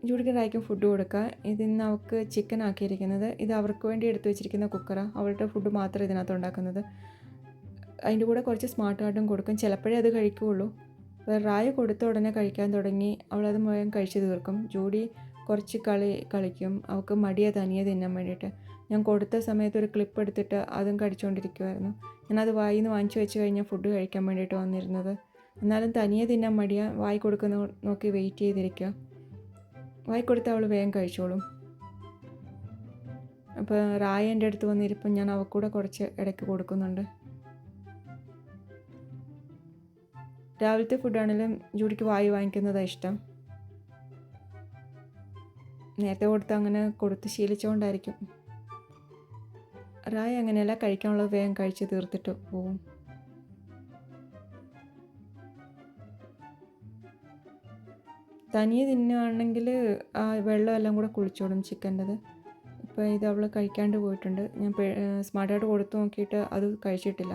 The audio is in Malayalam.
ജൂഡിക്ക് റായ്ക്കും ഫുഡ് കൊടുക്കുക. ഇതിന്ന് അവൾക്ക് ചിക്കൻ ആക്കിയിരിക്കുന്നത്. ഇത് അവർക്ക് വേണ്ടി എടുത്തു വെച്ചിരിക്കുന്ന കുക്കറാണ്. അവളുടെ ഫുഡ് മാത്രം ഇതിനകത്ത് ഉണ്ടാക്കുന്നത്. അതിൻ്റെ കൂടെ കുറച്ച് സ്മാർട്ട് കാർഡും കൊടുക്കും. ചിലപ്പോഴേ അത് കഴിക്കുകയുള്ളൂ. റായ് കൊടുത്ത ഉടനെ കഴിക്കാൻ തുടങ്ങി. അവളത് മുഴുവൻ കഴിച്ച് തീർക്കും. ജൂഡി കുറച്ച് കളിക്കും. അവൾക്ക് മടിയെ തനിയെ തിന്നാൻ വേണ്ടിയിട്ട്. ഞാൻ കൊടുത്ത സമയത്ത് ഒരു ക്ലിപ്പ് എടുത്തിട്ട് അതും കടിച്ചുകൊണ്ടിരിക്കുമായിരുന്നു. ഞാനത് വായിൽ നിന്ന് വാങ്ങിച്ചു വെച്ച് കഴിഞ്ഞാൽ ഫുഡ് കഴിക്കാൻ വേണ്ടിയിട്ട് വന്നിരുന്നത്. എന്നാലും തനിയെ തിന്നാൻ മടിയാണ്. വായി കൊടുക്കുന്ന നോക്കി വെയിറ്റ് ചെയ്തിരിക്കുക. വായി കൊടുത്താൽ അവൾ വേഗം കഴിച്ചോളും. അപ്പോൾ റായ എൻ്റെ അടുത്ത് വന്നിരിപ്പം ഞാൻ അവൾക്കൂടെ കുറച്ച് ഇടയ്ക്ക് കൊടുക്കുന്നുണ്ട്. രാവിലത്തെ ഫുഡാണെങ്കിലും ജൂഡിക്ക് വായി വാങ്ങിക്കുന്നതാണ് ഇഷ്ടം. നേരത്തെ കൊടുത്ത് അങ്ങനെ കൊടുത്ത് ശീലിച്ചുകൊണ്ടായിരിക്കും. റായ അങ്ങനെയല്ല, കഴിക്കാനുള്ളത് വേഗം കഴിച്ച് തീർത്തിട്ട് പോവും. തനിയെ തിന്നുകയാണെങ്കിൽ ആ വെള്ളമെല്ലാം കൂടെ കുളിച്ചോളും ചിക്കൻ്റെത്. ഇപ്പോൾ ഇത് അവൾ കഴിക്കാണ്ട് പോയിട്ടുണ്ട്. ഞാൻ സ്മാർട്ടായിട്ട് കൊടുത്തു നോക്കിയിട്ട് അത് കഴിച്ചിട്ടില്ല.